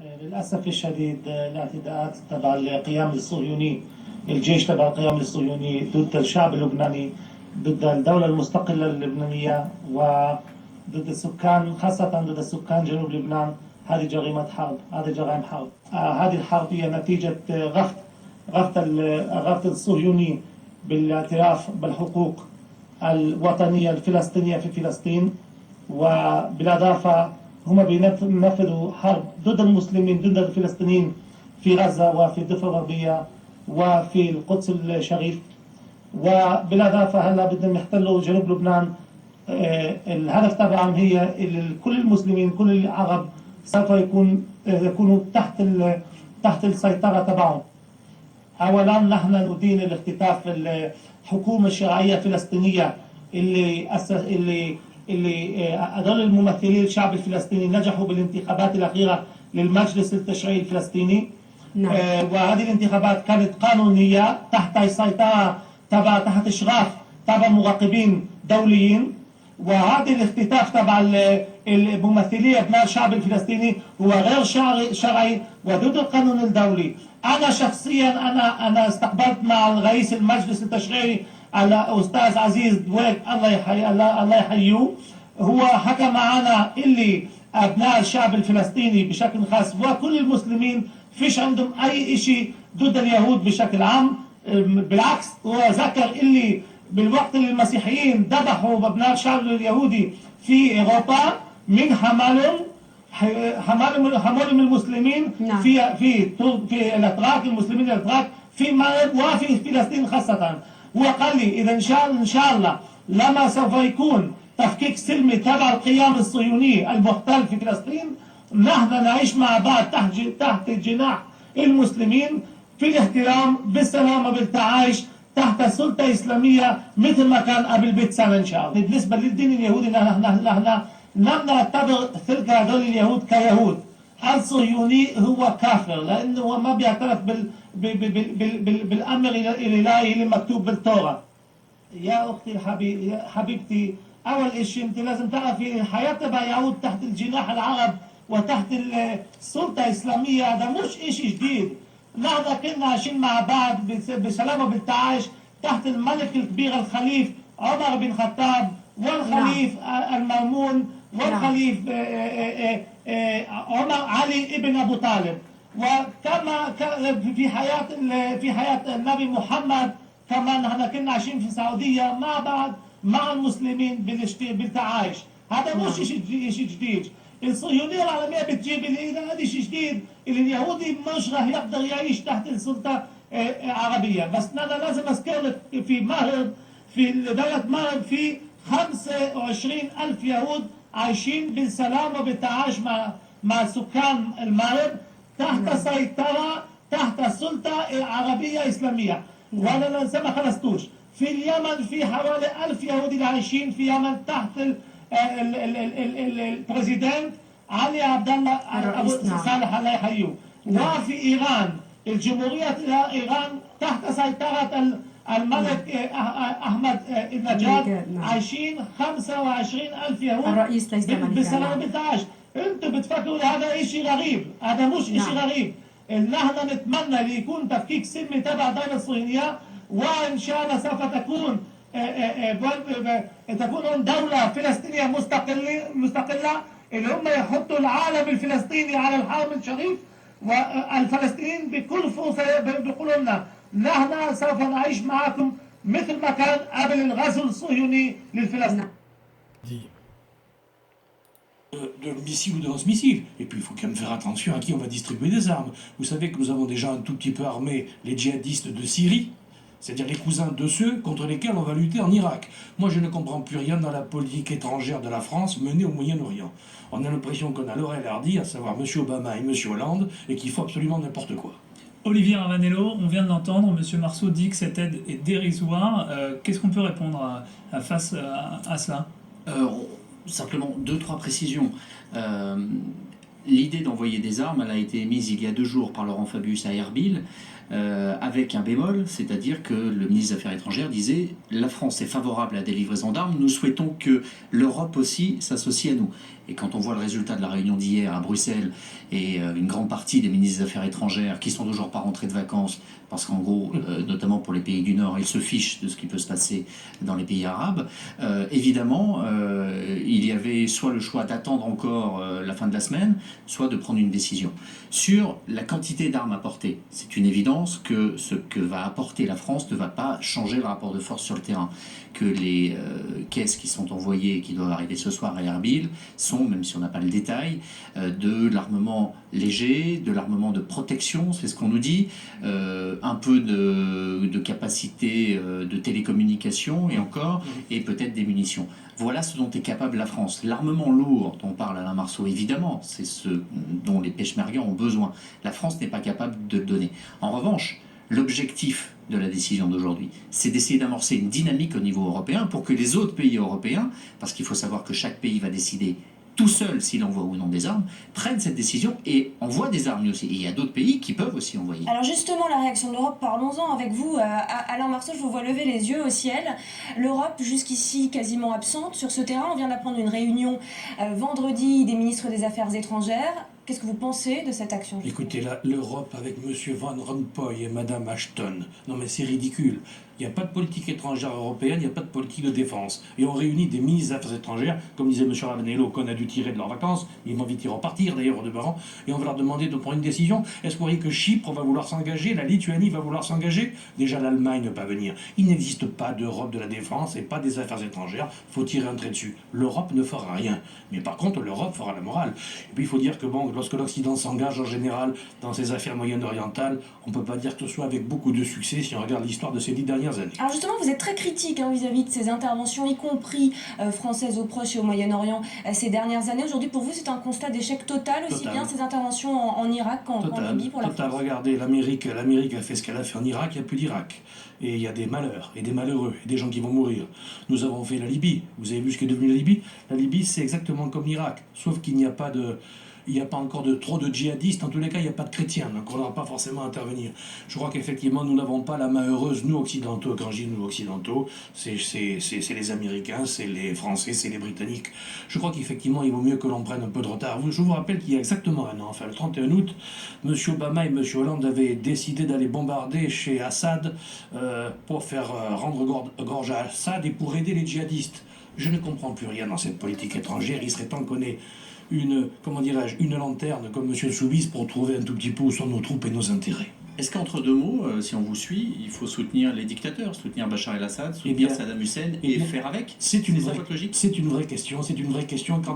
للأسف الشديد الاعتداءات تبع القيام الصهيوني، الجيش تبع القيام الصهيوني ضد الشعب اللبناني، ضد الدولة المستقلة اللبنانية وضد السكان، خاصة ضد السكان جنوب لبنان. هذه جريمة حرب، هذه جرائم حرب. هذه الحرب هي نتيجة غفت الصهيوني بالاعتراف بالحقوق الوطنية الفلسطينية في فلسطين، وبالإضافة هم بينفذوا حرب ضد المسلمين ضد الفلسطينيين في غزة وفي الضفة الغربية وفي القدس الشريف، وبالإضافة هلا بدهم يحتلوا جنوب لبنان. الهدف تبعهم هي كل المسلمين كل العرب سوف يكونوا تحت السيطرة تبعهم. أولا نحن ندين الاختطاف الحكومة الشرعية الفلسطينية اللي هذول الممثلين الشعب الفلسطيني نجحوا بالانتخابات الأخيرة للمجلس التشريعي الفلسطيني. نعم. وهذه الانتخابات كانت قانونية تحت السيطرة تحت إشراف تبع مراقبين دوليين، وهذا الاختطاف تبع الممثلين ابناء الشعب الفلسطيني هو غير شرعي وضد القانون الدولي. انا شخصيا انا استقبلت مع رئيس المجلس التشريعي الاستاذ عزيز دويك الله يحييه، هو حكى معنا اللي ابناء الشعب الفلسطيني بشكل خاص وكل المسلمين فيش عندهم اي شيء ضد اليهود بشكل عام، بالعكس هو ذكر اللي بالوقت اللي المسيحيين ذبحوا بابناء الشعب اليهودي في اوروبا من حمالهم المسلمين. نعم. في الاتراك المسلمين الاتراك في المغرب وفي فلسطين خاصه. هو قال لي اذا ان شاء الله لما سوف يكون تفكيك سلمي تبع القيام الصهيوني المحتل في فلسطين، نحن نعيش مع بعض تحت جناح المسلمين في الاحترام بالسلام وبالتعايش تحت سلطة إسلامية مثل ما كان قبل 100 سنة إن شاء الله. بالنسبة للدين اليهودي نحن لم نعتبر تلك هذول اليهود كيهود. الصهيوني هو كافر لأنه هو ما بيعترف بالأمر الإلهي اللي مكتوب بالتوراة. يا أختي حبيبتي، أول شيء أنت لازم تعرفي الحياة تبع يهود تحت الجناح العرب وتحت السلطة الإسلامية هذا مش شيء جديد. نحن كنا عايشين مع بعض بسلام وبالتعايش تحت الملك الكبير الخليف عمر بن الخطاب والخليف المأمون والخليف عمر علي ابن أبو طالب، وكما في حياة النبي محمد كمان نحن كنا عايشين في السعودية مع بعض مع المسلمين بالتعايش. هذا مش شيء جديد. الصهيونية العالمية بتجيب هذا شيء جديد اللي اليهودي مش راح يقدر يعيش تحت السلطة عربية. بس أنا لازم أذكر لك في مغرب في دولة مغرب في 25,000 يهود عايشين بالسلام وبالتعايش مع سكان المغرب تحت سيطرة تحت سلطة عربية إسلامية. وأنا لسه ما خلصتوش. في اليمن في حوالي 1000 يهودي عايشين في اليمن تحت البريزيدنت علي عبد الله ابو صالح الله يحييه. وفي ايران الجمهوريه ايران تحت سيطره الملك احمد النجاد عايشين 25,000 يهود الرئيس ليس ملكا بسلام بالتعايش. انتم بتفكروا هذا شيء غريب، هذا مش شيء غريب. نحن نتمنى ليكون تفكيك سلمي تبع الدوله الصهيونيه، وان شاء الله سوف تكون دولة فلسطينية مستقلة اللي هم يحطوا العالم الفلسطيني على الحرم الشريف، والفلسطينيين بكل فرصة بيقولوا لنا نحن سوف نعيش معكم مثل ما كان قبل الغزو الصهيوني للفلسطين. De missiles ou de lance-missiles. Et puis il faut quand même faire attention à qui on va distribuer des armes. Vous savez que nous avons déjà un tout petit peu armé les djihadistes de Syrie, c'est-à-dire les cousins de ceux contre lesquels on va lutter en Irak. Moi, je ne comprends plus rien dans la politique étrangère de la France menée au Moyen-Orient. On a l'impression qu'on a Laurel Hardy, à savoir M. Obama et M. Hollande, et qu'il faut absolument n'importe quoi. Olivier Ravanello, on vient de l'entendre, M. Marceau dit que cette aide est dérisoire. Qu'est-ce qu'on peut répondre face à cela? Simplement 2-3 précisions. L'idée d'envoyer des armes, elle a été émise il y a 2 jours par Laurent Fabius à Erbil, avec un bémol, c'est-à-dire que le ministre des Affaires étrangères disait « La France est favorable à des livraisons d'armes, nous souhaitons que l'Europe aussi s'associe à nous ». Et quand on voit le résultat de la réunion d'hier à Bruxelles et une grande partie des ministres des Affaires étrangères qui sont toujours pas rentrés de vacances, parce qu'en gros, notamment pour les pays du Nord, ils se fichent de ce qui peut se passer dans les pays arabes, évidemment, il y avait soit le choix d'attendre encore la fin de la semaine, soit de prendre une décision. Sur la quantité d'armes apportées, c'est une évidence que ce que va apporter la France ne va pas changer le rapport de force sur le terrain. Que les caisses qui sont envoyées et qui doivent arriver ce soir à Erbil sont, même si on n'a pas le détail, de l'armement léger, de l'armement de protection, c'est ce qu'on nous dit, un peu de capacité de télécommunication et encore, et peut-être des munitions. Voilà ce dont est capable la France. L'armement lourd dont parle Alain Marceau, évidemment, c'est ce dont les peshmergas ont besoin. La France n'est pas capable de le donner. En revanche, l'objectif de la décision d'aujourd'hui, c'est d'essayer d'amorcer une dynamique au niveau européen pour que les autres pays européens, parce qu'il faut savoir que chaque pays va décider tout seul s'il envoie ou non des armes, prennent cette décision et envoient des armes aussi. Et il y a d'autres pays qui peuvent aussi envoyer. Alors justement, la réaction de l'Europe, parlons-en avec vous. Alain Marceau, je vous vois lever les yeux au ciel. L'Europe, jusqu'ici quasiment absente sur ce terrain. On vient d'apprendre une réunion vendredi des ministres des Affaires étrangères. Qu'est-ce que vous pensez de cette action? Écoutez, l'Europe avec M. Van Rompuy et Mme Ashton, non mais c'est ridicule. Il n'y a pas de politique étrangère européenne, il n'y a pas de politique de défense. Et on réunit des ministres des Affaires étrangères, comme disait M. Ravanello, qu'on a dû tirer de leurs vacances, ils vont vite y repartir d'ailleurs au demeurant, et on va leur demander de prendre une décision. Est-ce que vous voyez que Chypre va vouloir s'engager, la Lituanie va vouloir s'engager? Déjà l'Allemagne ne va pas venir. Il n'existe pas d'Europe de la défense et pas des affaires étrangères, il faut tirer un trait dessus. L'Europe ne fera rien, mais par contre l'Europe fera la morale. Et puis il faut dire que bon, lorsque l'Occident s'engage en général dans ses affaires moyen-orientales, on ne peut pas dire que ce soit avec beaucoup de succès si on regarde l'histoire de ces 10 dernières années. Alors justement, vous êtes très critique vis-à-vis de ces interventions, y compris françaises au Proche et au Moyen-Orient ces dernières années. Aujourd'hui, pour vous, c'est un constat d'échec total, aussi bien ces interventions en Irak qu'en Libye pour la France. Regardez, l'Amérique a fait ce qu'elle a fait en Irak, il n'y a plus d'Irak. Et il y a des malheurs, et des malheureux, et des gens qui vont mourir. Nous avons fait la Libye. Vous avez vu ce qu'est devenu la Libye? La Libye, c'est exactement comme l'Irak, sauf qu'il n'y a pas de... Il n'y a pas encore trop de djihadistes, en tous les cas il n'y a pas de chrétiens, donc on n'aura pas forcément à intervenir. Je crois qu'effectivement nous n'avons pas la main heureuse, nous occidentaux, quand je dis nous occidentaux, c'est les Américains, c'est les Français, c'est les Britanniques. Je crois qu'effectivement il vaut mieux que l'on prenne un peu de retard. Je vous rappelle qu'il y a exactement un an, enfin le 31 août, M. Obama et M. Hollande avaient décidé d'aller bombarder chez Assad pour faire rendre gorge à Assad et pour aider les djihadistes. Je ne comprends plus rien dans cette politique étrangère, il serait temps qu'on ait une lanterne comme M. Soubise pour trouver un tout petit peu où sont nos troupes et nos intérêts. Est-ce qu'entre deux mots, si on vous suit, il faut soutenir les dictateurs, soutenir Bachar el-Assad, soutenir Saddam Hussein et faire avec? C'est une vraie logique. C'est une vraie question.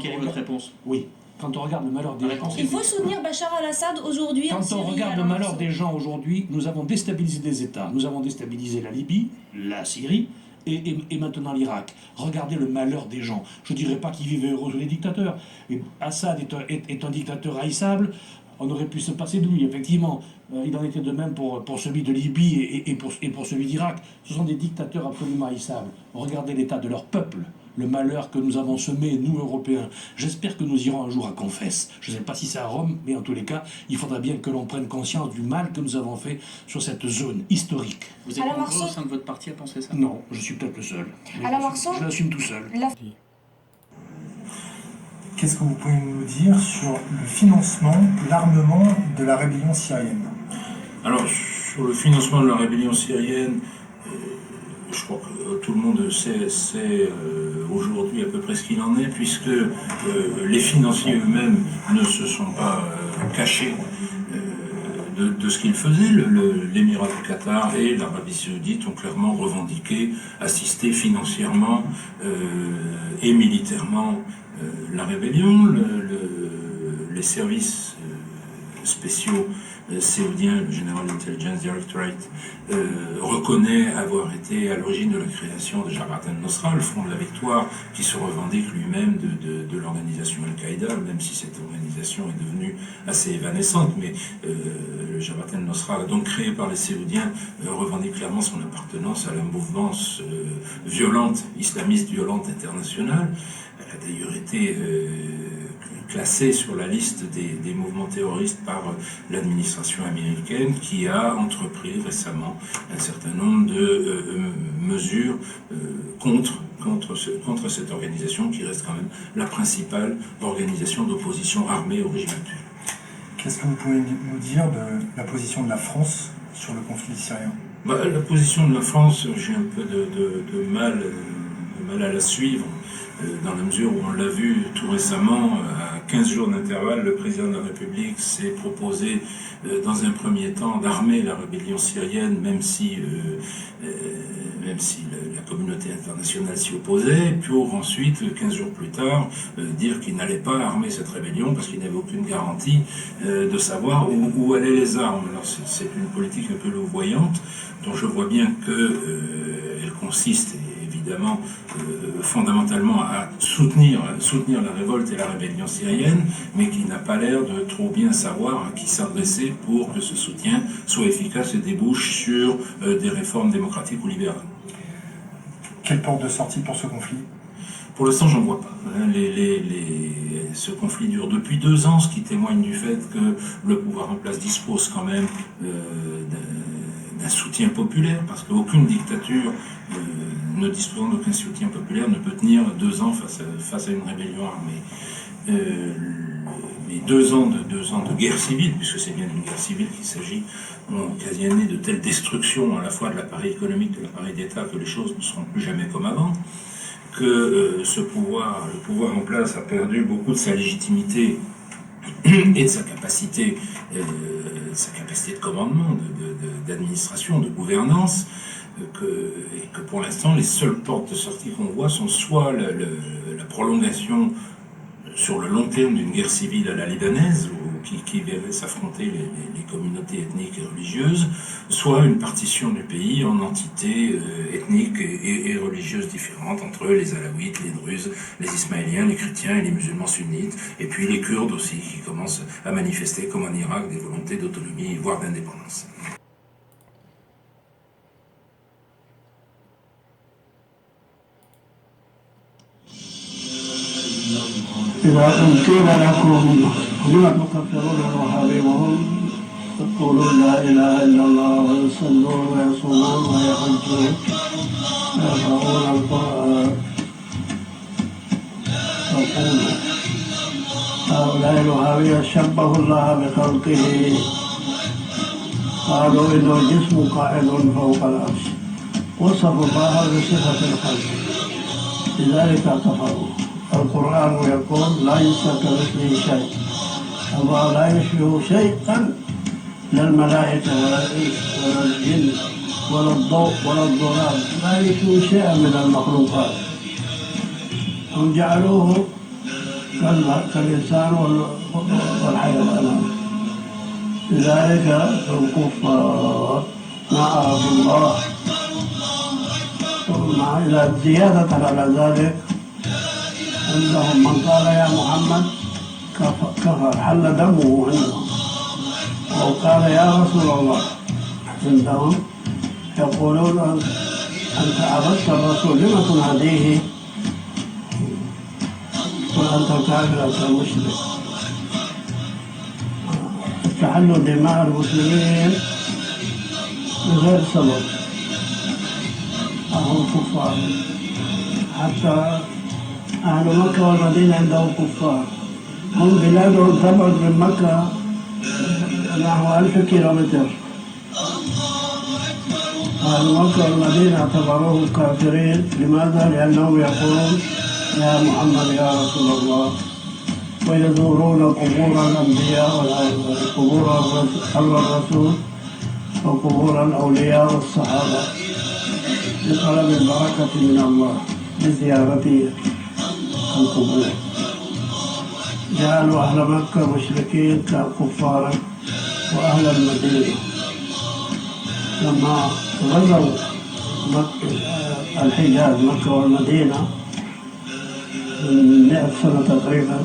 Quelle est votre réponse? Oui. Quand on regarde le malheur des gens... Il faut soutenir Bachar el-Assad aujourd'hui en Syrie. Quand on regarde le malheur des gens aujourd'hui, nous avons déstabilisé des États. Nous avons déstabilisé la Libye, la Syrie, et maintenant l'Irak. Regardez le malheur des gens. Je ne dirais pas qu'ils vivaient heureux sous les dictateurs. Et Assad est un dictateur haïssable. On aurait pu se passer de lui, effectivement. Il en était de même pour celui de Libye et pour celui d'Irak. Ce sont des dictateurs absolument haïssables. Regardez l'état de leur peuple. Le malheur que nous avons semé, nous, Européens. J'espère que nous irons un jour à Confesse. Je ne sais pas si c'est à Rome, mais en tous les cas, il faudra bien que l'on prenne conscience du mal que nous avons fait sur cette zone historique. Vous êtes nombreux au sein de votre parti à penser ça? Non, je suis peut-être le seul. Je l'assume tout seul. Qu'est-ce que vous pouvez nous dire sur le financement, l'armement de la rébellion syrienne? Alors, sur le financement de la rébellion syrienne, je crois que tout le monde sait aujourd'hui à peu près ce qu'il en est, puisque les financiers eux-mêmes ne se sont pas cachés de ce qu'ils faisaient. L'émirat du Qatar et l'Arabie saoudite ont clairement revendiqué assister financièrement et militairement la rébellion. Les services spéciaux saoudien, le General Intelligence Directorate, reconnaît avoir été à l'origine de la création de Jabhat al-Nusra, le Front de la Victoire, qui se revendique lui-même de l'organisation Al-Qaïda, même si cette organisation est devenue assez évanescente. Mais le Jabhat al-Nusra, donc créé par les Saoudiens, revendique clairement son appartenance à la mouvance violente, islamiste violente internationale. Elle a d'ailleurs été classée sur la liste des mouvements terroristes par l'administration l'administration américaine qui a entrepris récemment un certain nombre de mesures contre cette organisation qui reste quand même la principale organisation d'opposition armée au régime actuel. Qu'est-ce que vous pouvez nous dire de la position de la France sur le conflit syrien? La position de la France, j'ai un peu de mal à la suivre, dans la mesure où on l'a vu tout récemment, à 15 jours d'intervalle, le président de la République s'est proposé, dans un premier temps, d'armer la rébellion syrienne, même si la communauté internationale s'y opposait, pour ensuite, 15 jours plus tard, dire qu'il n'allait pas armer cette rébellion parce qu'il n'avait aucune garantie de savoir où allaient les armes. Alors c'est une politique un peu louvoyante, dont je vois bien qu'elle consiste évidemment fondamentalement à soutenir la révolte et la rébellion syrienne, mais qui n'a pas l'air de trop bien savoir à qui s'adresser pour que ce soutien soit efficace et débouche sur des réformes démocratiques ou libérales. Quelle porte de sortie pour ce conflit? Pour l'instant, j'en vois pas. Ce conflit dure depuis 2 ans, ce qui témoigne du fait que le pouvoir en place dispose quand même d'un soutien populaire, parce qu'aucune dictature ne disposant d'aucun soutien populaire ne peut tenir 2 ans face à une rébellion armée. Mais 2 ans de guerre civile, puisque c'est bien d'une guerre civile qu'il s'agit, ont occasionné de telles destructions à la fois de l'appareil économique, de l'appareil d'État, que les choses ne seront plus jamais comme avant, que le pouvoir en place a perdu beaucoup de sa légitimité et de sa capacité de commandement, d'administration, de gouvernance, et que pour l'instant les seules portes de sortie qu'on voit sont soit la prolongation sur le long terme d'une guerre civile à la libanaise, qui verrait s'affronter les communautés ethniques et religieuses, soit une partition du pays en entités ethniques et religieuses différentes, entre les Alaouites, les Druzes, les Ismaéliens, les chrétiens et les musulmans sunnites, et puis les Kurdes aussi, qui commencent à manifester, comme en Irak, des volontés d'autonomie, voire d'indépendance. إذا قيل لكم لم تكفرون الوهابي وهم يقولون لا إله إلا الله ويصلون ويصومون ويحجون ويقرؤون القرآن يقولون هؤلاء الوهابية شبهوا الله بخلقه قالوا إنه جسم قاعد فوق العرش وصفوا الله بصفة الخلق لذلك كفروا. القرآن يقول لا يشرك كمثله شيء، الله لا يشبه شيئا، لا الملائكة ولا الإنس ولا الجن ولا الضوء ولا الظلام، لا يشبه شيئا من المخلوقات. هم جعلوه كالإنسان والحيوان. لذلك الكفار معاذ الله. إلى زيادة على ذلك عندهم من قال يا محمد كفر حل دمه عندهم، أو قال يا رسول الله عندهم يقولون أنت عبدت الرسول لم تناديه وأنت كافر أنت مشرك. استحلوا دماء المسلمين بغير سبب، هم كفار. حتى أهل مكة والمدينة عندهم كفار، هم بلادهم تبعد من مكة نحو 1000 كيلومتر. أهل مكة والمدينة اعتبروهم كافرين. لماذا؟ لأنهم يقولون يا محمد يا رسول الله، ويزورون قبور الأنبياء وقبور الرسول وقبور الأولياء والصحابة لطلب البركة من الله بزيارته القبور. جعلوا أهل مكة مشركين كفارا، وأهل المدينة لما غزوا الحجاز مكة والمدينة من 100 سنة تقريبا،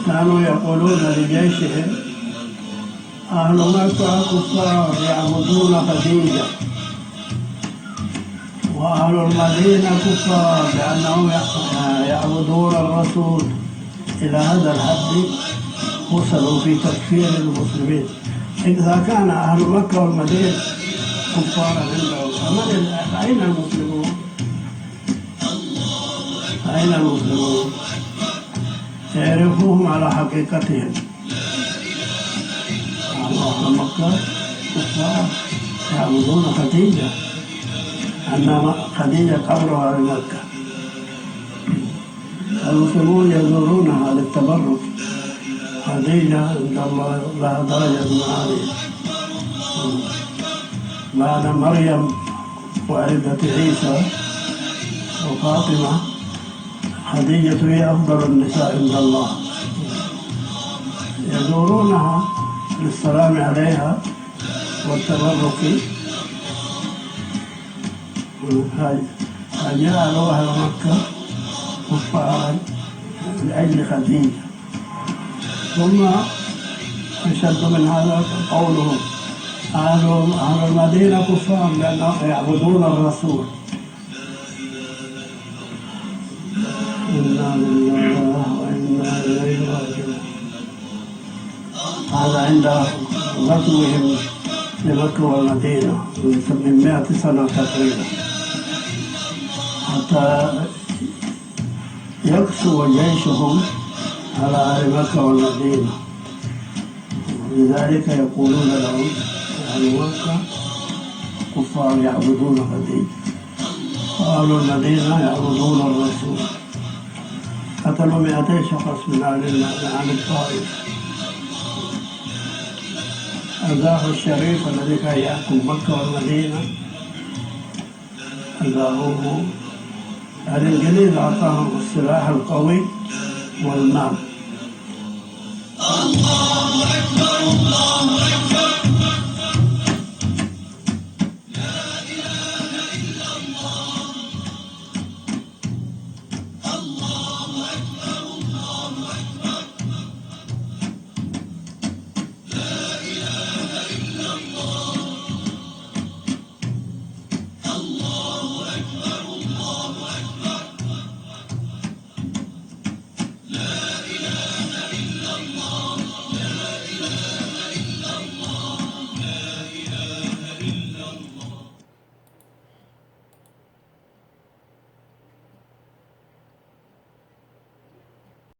كانوا يقولون لجيشهم أهل مكة كفار يعبدون خديجة، وأهل المدينة كفار لأنهم يعبدون الرسول. إلى هذا الحد وصلوا في تكفير المسلمين. إذا كان أهل مكة والمدينة كفارا عندهم، أين المسلمون؟ أين المسلمون؟ يعرفوهم على حقيقتهم. أهل مكة كفار يعبدون خديجة، أن خديجة قبرها بمكة. المسلمون يزورونها للتبرك. خديجة عند الله لها درجة عالية. بعد مريم وعلبة عيسى وفاطمة، خديجة هي أفضل النساء عند الله. يزورونها للسلام عليها والتبرك. فجعلوا أهل مكة كفارا لأجل خديجة. ثم أشد من هذا قولهم أهل المدينة كفار لأنهم يعبدون الرسول. إنا لله وإنا إليه راجعون. هذا عند غزوهم لمكة والمدينة من 100 سنة تقريبا، حتى يقسو جيشهم على أهل مكة والمدينة. لذلك يقولون لهم أهل مكة كفار يعبدون خديجة، وأهل المدينة يعبدون الرسول. قتلوا 200 شخص من أهل الطائف. أذاه الشريف الذي كان يحكم مكة والمدينة، أذاهوه. الإنجليز أعطاهم السلاح القوي والمال.